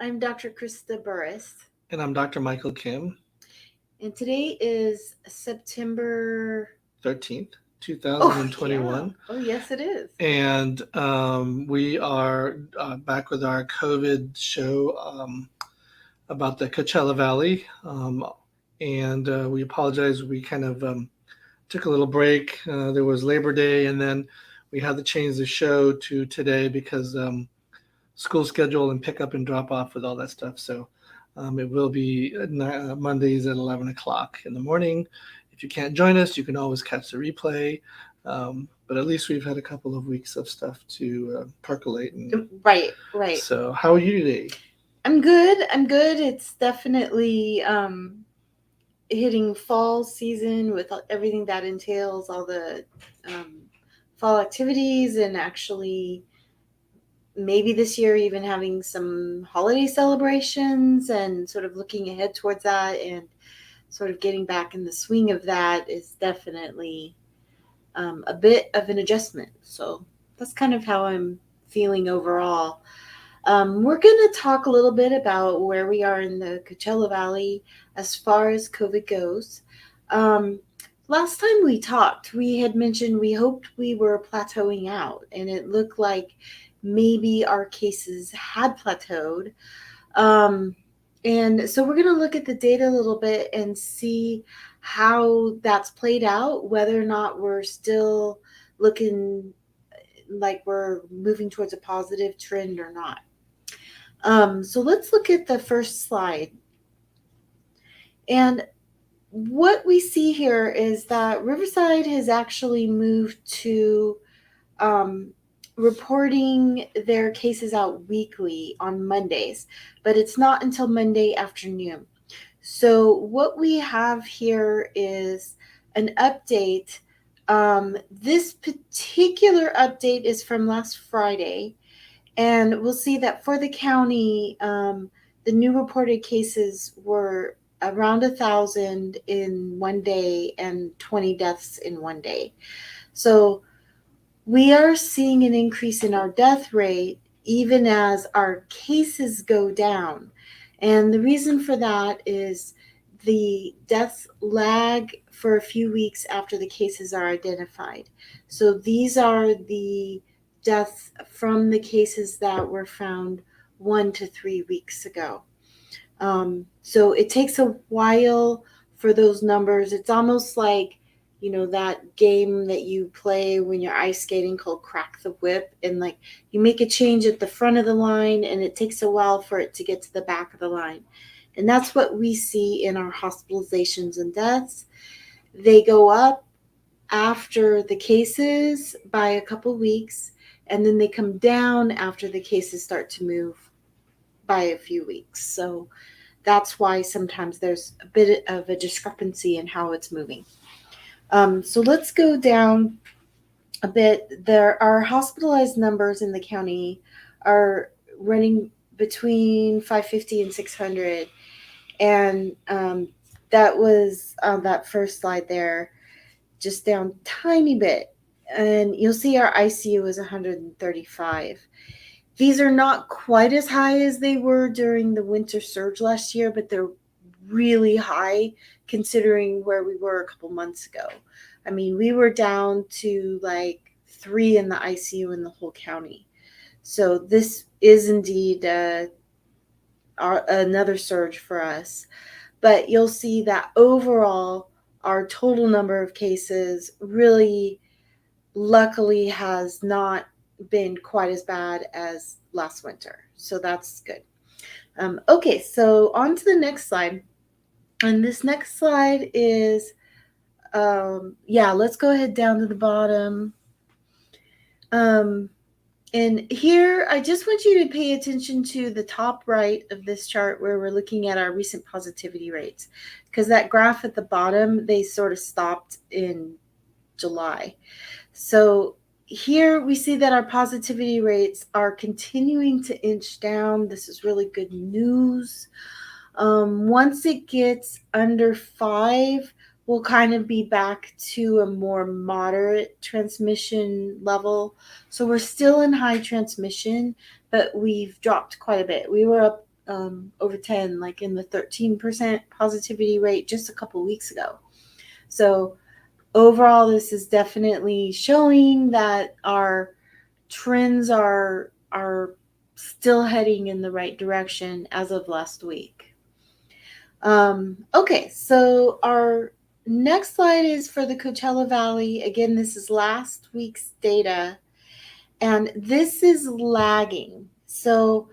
I'm Dr. Krista Burris, And I'm Dr. Michael Kim, and today is September. 13th, Oh, yeah. 2021. Oh, yes, it is. And we are back with our COVID show about the Coachella Valley. And we apologize. We kind of took a little break. There was Labor Day, and then we had to change the show to today because school schedule and pick up and drop off with all that stuff. So it will be Mondays at 11 o'clock in the morning. If you can't join us, you can always catch the replay. But at least we've had a couple of weeks of stuff to percolate. And Right, right. so, how are you today? I'm good. I'm good. It's definitely hitting fall season with everything that entails, all the um, fall activities, and actually maybe this year even having some holiday celebrations and sort of looking ahead towards that and sort of getting back in the swing of that is definitely a bit of an adjustment. So that's kind of how I'm feeling overall. We're going to talk a little bit about where we are in the Coachella Valley as far as COVID goes. Um, Last time we talked, we had mentioned we hoped we were plateauing out, and it looked like maybe our cases had plateaued. Um, and so we're going to look at the data a little bit and see how that's played out, whether or not we're still looking like we're moving towards a positive trend or not. So let's look at the first slide. And what we see here is that Riverside has actually moved to um, reporting their cases out weekly on Mondays, but it's not until Monday afternoon. So what we have here is an update. This particular update is from last Friday, and we'll see that for the county, the new reported cases were around 1,000 in one day and 20 deaths in one day. So we are seeing an increase in our death rate even as our cases go down. And the reason for that is the deaths lag for a few weeks after the cases are identified. So these are the deaths from the cases that were found 1 to 3 weeks ago. So it takes a while for those numbers. It's almost like, that game that you play when you're ice skating called Crack the Whip. And like you make a change at the front of the line and it takes a while for it to get to the back of the line. And that's what we see in our hospitalizations and deaths. They go up after the cases by a couple weeks, and then they come down after the cases start to move by a few weeks. So that's why sometimes there's a bit of a discrepancy in how it's moving. So let's go down a bit. There are hospitalized numbers in the county are running between 550 and 600, and that was on that first slide there, just down tiny bit. And you'll see our ICU is 135. These are not quite as high as they were during the winter surge last year, but they're really high considering where we were a couple months ago. I mean, we were down to like 3 in the ICU in the whole county. So this is indeed another surge for us. But you'll see that overall, our total number of cases really, luckily, has not been quite as bad as last winter. So that's good. Okay, so on to the next slide. And this next slide is, let's go ahead down to the bottom. Um, and here, I just want you to pay attention to the top right of this chart where we're looking at our recent positivity rates. Because that graph at the bottom, they sort of stopped in July. So here we see that our positivity rates are continuing to inch down. This is really good news. Once it gets under 5, we'll kind of be back to a more moderate transmission level. So we're still in high transmission, but we've dropped quite a bit. We were up over 10, like in the 13% positivity rate just a couple weeks ago. So overall, this is definitely showing that our trends are still heading in the right direction as of last week. Okay, so our next slide is for the Coachella Valley. Again, this is last week's data, and this is lagging. So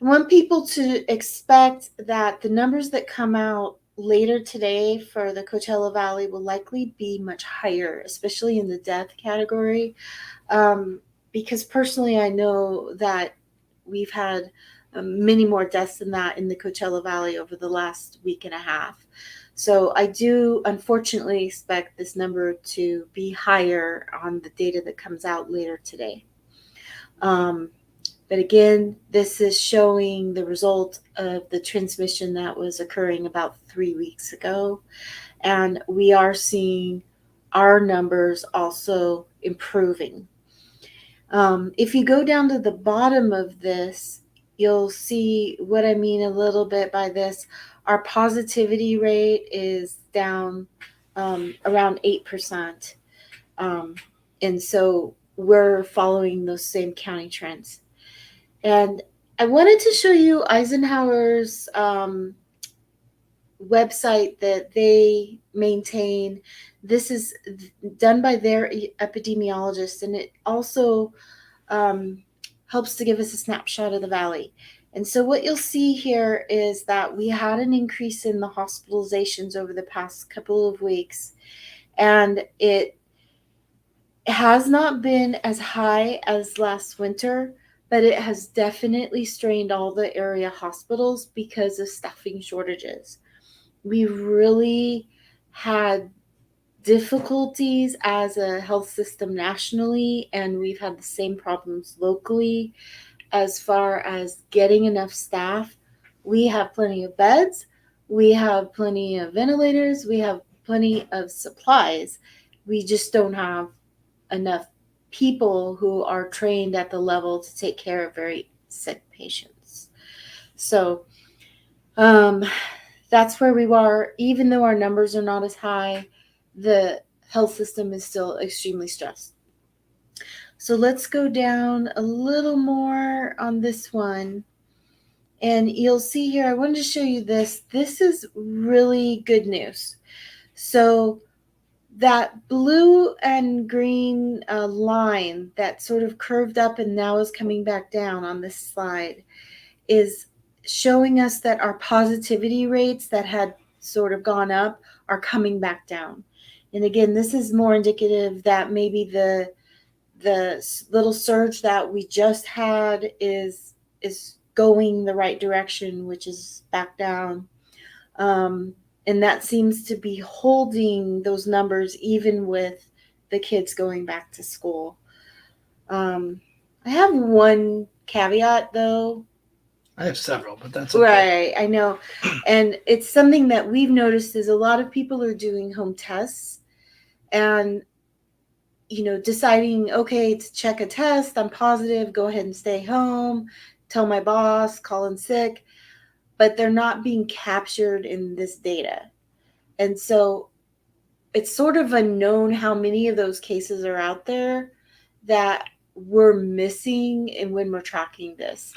I want people to expect that the numbers that come out later today for the Coachella Valley will likely be much higher, especially in the death category. Because personally, I know that we've had many more deaths than that in the Coachella Valley over the last week and a half. So I do unfortunately expect this number to be higher on the data that comes out later today. But again, this is showing the result of the transmission that was occurring about 3 weeks ago. And we are seeing our numbers also improving. If you go down to the bottom of this, you'll see what I mean a little bit by this. Our positivity rate is down around 8%. And so we're following those same county trends. And I wanted to show you Eisenhower's website that they maintain. This is done by their epidemiologist, and it also helps to give us a snapshot of the valley. And so what you'll see here is that we had an increase in the hospitalizations over the past couple of weeks, and it has not been as high as last winter, but it has definitely strained all the area hospitals because of staffing shortages. We really had difficulties as a health system nationally, and we've had the same problems locally as far as getting enough staff. We have plenty of beds, we have plenty of ventilators, we have plenty of supplies. We just don't have enough people who are trained at the level to take care of very sick patients. So that's where we are. Even though our numbers are not as high, the health system is still extremely stressed. So let's go down a little more on this one. And you'll see here, I wanted to show you this. This is really good news. So that blue and green line that sort of curved up and now is coming back down on this slide is showing us that our positivity rates that had sort of gone up are coming back down. And again, this is more indicative that maybe the little surge that we just had is going the right direction, which is back down. And that seems to be holding those numbers even with the kids going back to school. I have one caveat though. I have several, but that's okay. Right, I know. And it's something that we've noticed is a lot of people are doing home tests and deciding, okay, to check a test, I'm positive, go ahead and stay home, tell my boss, call in sick, but they're not being captured in this data. And so it's sort of unknown how many of those cases are out there that we're missing and when we're tracking this.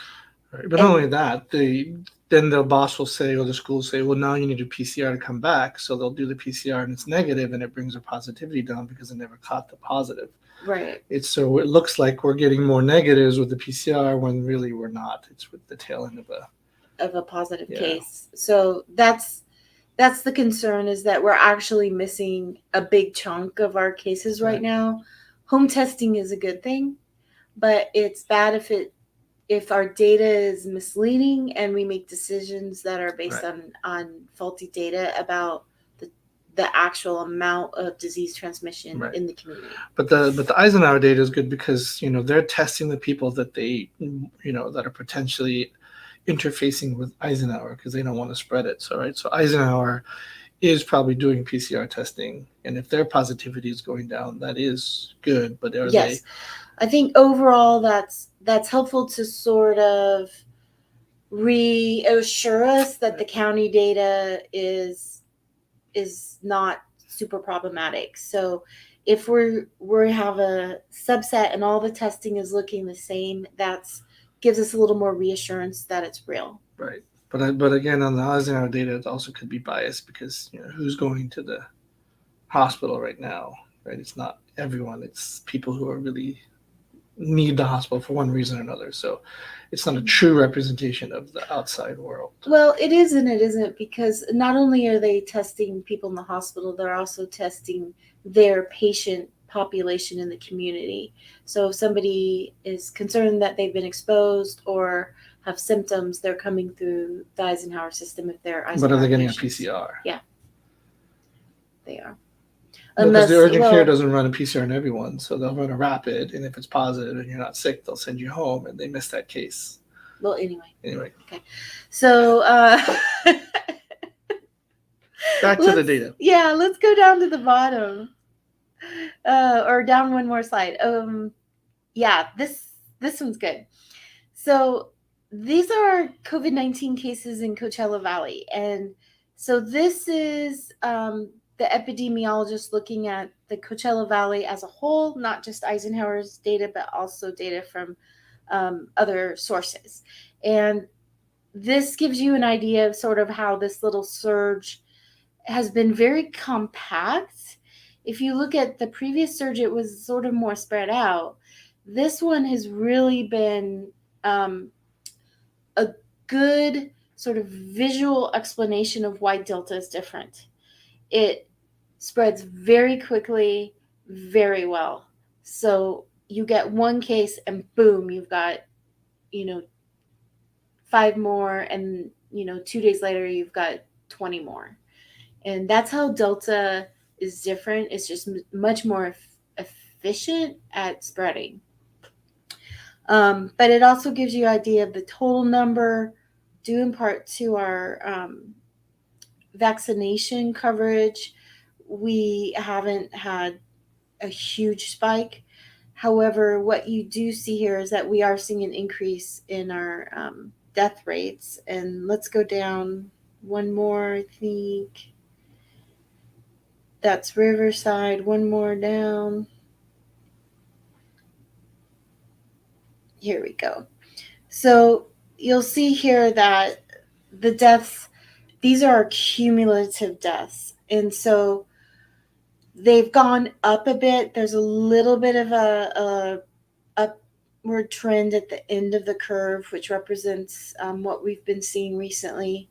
Right. But not only that, then the boss will say, or the school will say, well, now you need a PCR to come back. So they'll do the PCR and it's negative, and it brings their positivity down because it never caught the positive. Right. So it looks like we're getting more negatives with the PCR when really we're not. It's with the tail end of a positive case. So that's the concern, is that we're actually missing a big chunk of our cases right now. Home testing is a good thing, but it's bad if our data is misleading and we make decisions that are based on faulty data about the actual amount of disease transmission in the community. But the Eisenhower data is good because they're testing the people that they that are potentially interfacing with Eisenhower because they don't want to spread it. So Eisenhower is probably doing PCR testing, and if their positivity is going down, that is good. But I think overall that's helpful to sort of reassure us that the county data is not super problematic. So if we have a subset and all the testing is looking the same, that's gives us a little more reassurance that it's real. Right. But again, on the Eisenhower data, it also could be biased because who's going to the hospital right now, right? It's not everyone. It's people who are really need the hospital for one reason or another. So it's not a true representation of the outside world. Well, it is and it isn't, because not only are they testing people in the hospital, they're also testing their patient population in the community. So if somebody is concerned that they've been exposed or have symptoms, they're coming through the Eisenhower system if they're Eisenhower But are they getting patients. a PCR? Yeah, they are. Because the urgent care doesn't run a PCR on everyone, so they'll run a rapid, and if it's positive and you're not sick, they'll send you home, and they miss that case. Well, anyway. Okay. So back to the data. Yeah, let's go down to the bottom, or down one more slide. Yeah, this one's good. So these are COVID-19 cases in Coachella Valley, and so this is the epidemiologist looking at the Coachella Valley as a whole, not just Eisenhower's data, but also data from other sources. And this gives you an idea of sort of how this little surge has been very compact. If you look at the previous surge, it was sort of more spread out. This one has really been a good sort of visual explanation of why Delta is different. It spreads very quickly, very well. So you get one case and boom, you've got, 5 more, and 2 days later you've got 20 more. And that's how Delta is different. It's just much more efficient at spreading. But it also gives you an idea of the total number, due in part to our vaccination coverage. We haven't had a huge spike. However, what you do see here is that we are seeing an increase in our death rates. And let's go down one more, I think. That's Riverside. One more down. Here we go. So you'll see here that the deaths, these are cumulative deaths. And so they've gone up a bit. There's a little bit of a upward trend at the end of the curve, which represents what we've been seeing recently.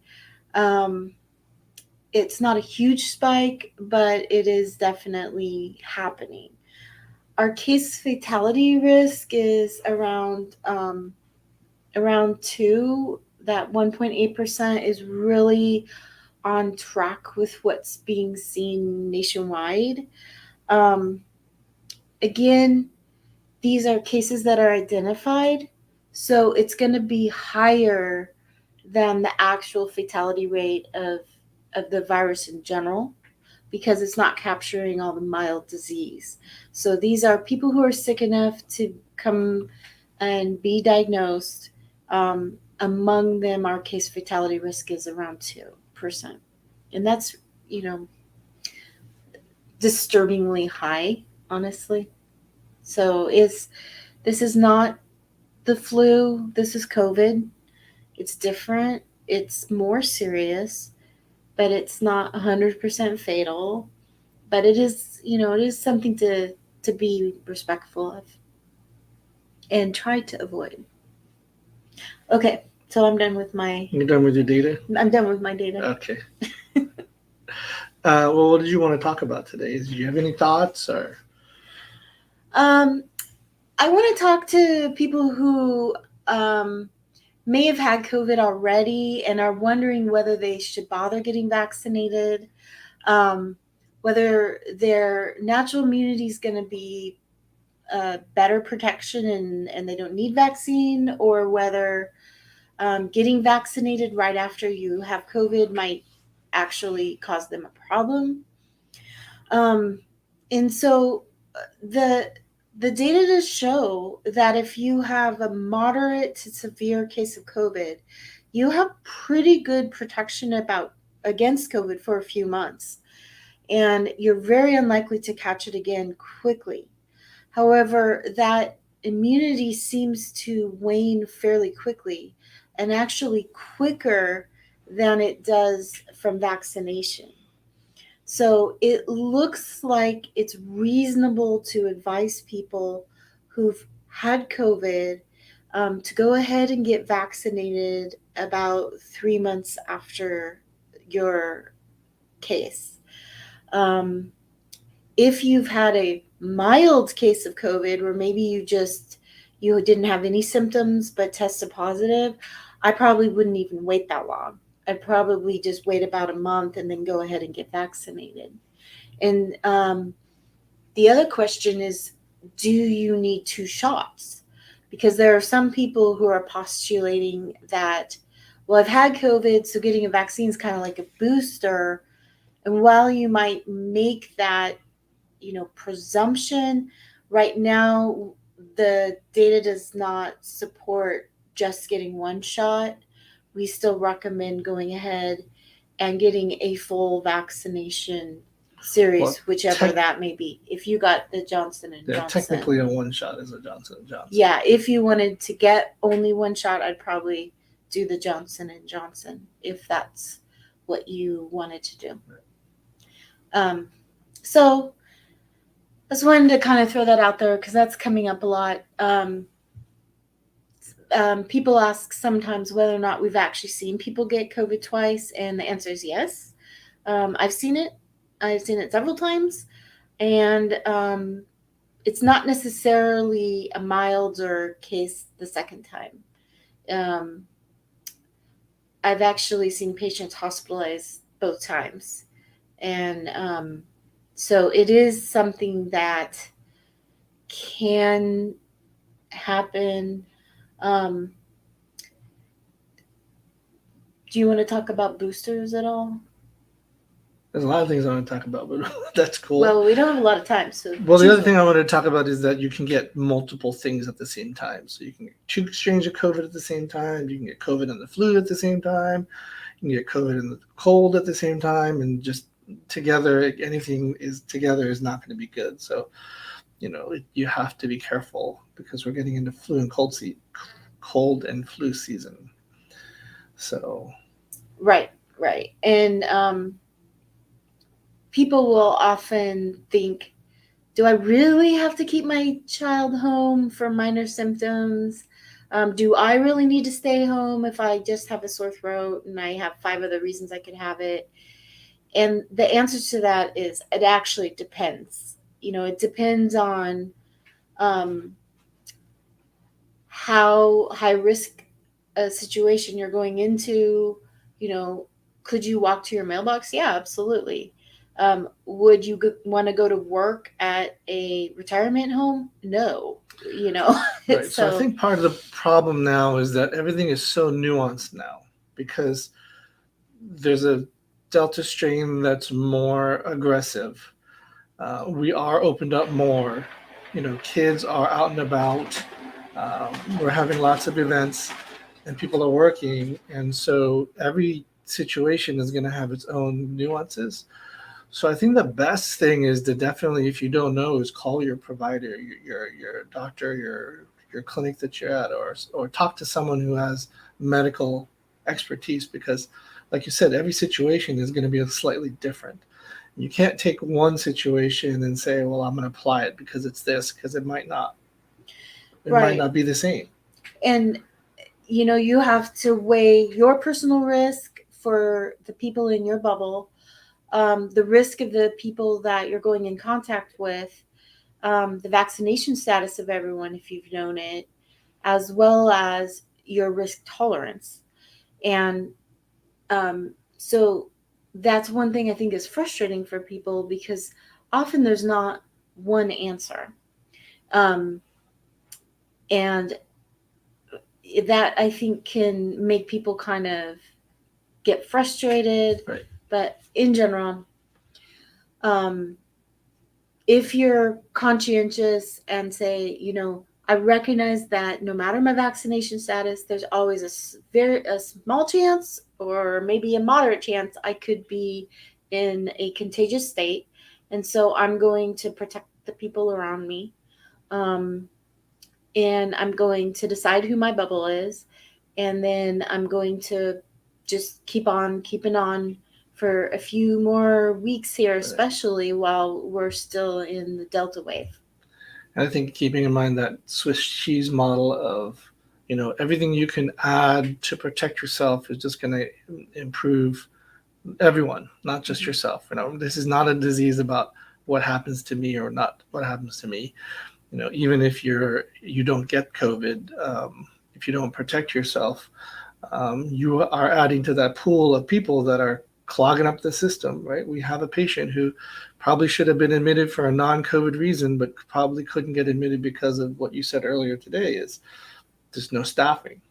It's not a huge spike, but it is definitely happening. Our case fatality risk is around 2. That 1.8% is really on track with what's being seen nationwide. Again, these are cases that are identified, so it's going to be higher than the actual fatality rate of the virus in general, because it's not capturing all the mild disease. So these are people who are sick enough to come and be diagnosed. Among them, our case fatality risk is around 2%. And that's, disturbingly high, honestly. So this is not the flu. This is COVID. It's different. It's more serious, but it's not 100% fatal. But it is, it is something to be respectful of and try to avoid. Okay, so I'm done with my... You're done with your data? I'm done with my data. Okay. Well, what did you want to talk about today? Do you have any thoughts, or? I want to talk to people who may have had COVID already and are wondering whether they should bother getting vaccinated, whether their natural immunity is going to be better protection and they don't need vaccine, or whether getting vaccinated right after you have COVID might actually cause them a problem. And so the data does show that if you have a moderate to severe case of COVID, you have pretty good protection about against COVID for a few months, and you're very unlikely to catch it again quickly. However, that immunity seems to wane fairly quickly, and actually quicker than it does from vaccination. So it looks like it's reasonable to advise people who've had COVID to go ahead and get vaccinated about 3 months after your case. Um, if you've had a mild case of COVID, where maybe you didn't have any symptoms but tested positive, I probably wouldn't even wait that long. I'd probably just wait about a month and then go ahead and get vaccinated. And the other question is, do you need two shots? Because there are some people who are postulating that, well, I've had COVID, so getting a vaccine is kind of like a booster. And while you might make that, presumption, right now the data does not support just getting one shot. We still recommend going ahead and getting a full vaccination series, Well, whichever that may be. If you got the Johnson and yeah, Johnson, technically a one shot is a Johnson and Johnson. yeah, if you wanted to get only one shot, I'd probably do the Johnson and Johnson if that's what you wanted to do. Um, so I just wanted to kind of throw that out there because that's coming up a lot. People ask sometimes whether or not we've actually seen people get COVID twice, and the answer is yes. I've seen it. I've seen it several times, and it's not necessarily a milder case the second time. Um, I've actually seen patients hospitalized both times, and so it is something that can happen. Um, do you want to talk about boosters at all? There's a lot of things I want to talk about, but that's cool. Well, we don't have a lot of time, so Well, the choose other thing one. I want to talk about is that you can get multiple things at the same time. So you can get two strains of COVID at the same time. You can get COVID and the flu at the same time. You can get COVID and the cold at the same time, and just together, anything is together is not going to be good. So you have to be careful because we're getting into flu and cold and flu season. So Right, right. And people will often think, do I really have to keep my child home for minor symptoms? Do I really need to stay home if I just have a sore throat and I have five other reasons I could have it? And the answer to that is it actually depends. It depends on um, how high risk a situation you're going into. You know, could you walk to your mailbox? Yeah, absolutely. Would you want to go to work at a retirement home? No. You know, right. So I so think part of the problem now is that everything is so nuanced now because there's a Delta strain that's more aggressive. We are opened up more. Kids are out and about. We're having lots of events, and people are working, and so every situation is going to have its own nuances. So I think the best thing is to definitely, if you don't know, is call your provider, your doctor, your clinic that you're at, or talk to someone who has medical expertise because, like you said, every situation is going to be slightly different. You can't take one situation and say, "Well, I'm going to apply it because it's this," because it might not. It might right. not be the same. And you have to weigh your personal risk for the people in your bubble, the risk of the people that you're going in contact with, the vaccination status of everyone if you've known it, as well as your risk tolerance. And so that's one thing I think is frustrating for people because often there's not one answer. Um, and that I think can make people kind of get frustrated. Right. But in general, um, if you're conscientious and say, I recognize that no matter my vaccination status, there's always a small chance or maybe a moderate chance I could be in a contagious state. And so I'm going to protect the people around me. Um, and I'm going to decide who my bubble is. And then I'm going to just keep on keeping on for a few more weeks here, especially while we're still in the Delta wave. And I think keeping in mind that Swiss cheese model of, everything you can add to protect yourself is just going to improve everyone, not just yourself. This is not a disease about what happens to me or not what happens to me. Even if you don't get COVID, if you don't protect yourself, you are adding to that pool of people that are clogging up the system, right? We have a patient who probably should have been admitted for a non-COVID reason, but probably couldn't get admitted because of what you said earlier today is there's no staffing.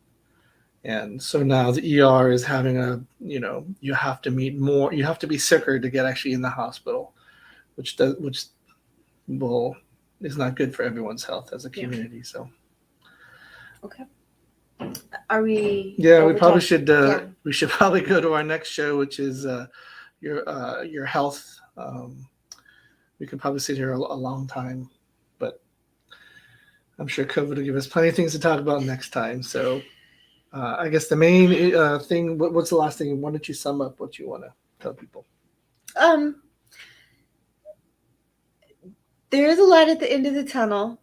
And so now the ER is having you have to meet more, you have to be sicker to get actually in the hospital, which will is not good for everyone's health as a community. So Okay. Are we? Yeah, we over probably time? should. Yeah. We should probably go to our next show, which is your health. We could probably sit here a long time, but I'm sure COVID will give us plenty of things to talk about next time. So I guess the main thing. What's the last thing? Why don't you sum up what you want to tell people? Um, there is a light at the end of the tunnel.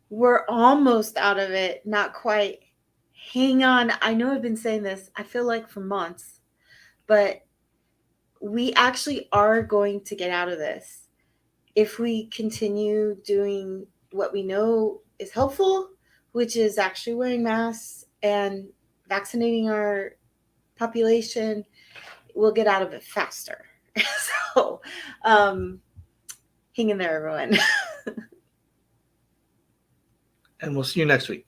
We're almost out of it. Not quite. Hang on. I know I've been saying this, I feel like for months, but we actually are going to get out of this if we continue doing what we know is helpful, which is actually wearing masks and vaccinating our population. We'll get out of it faster. So, hang in there, everyone. And we'll see you next week.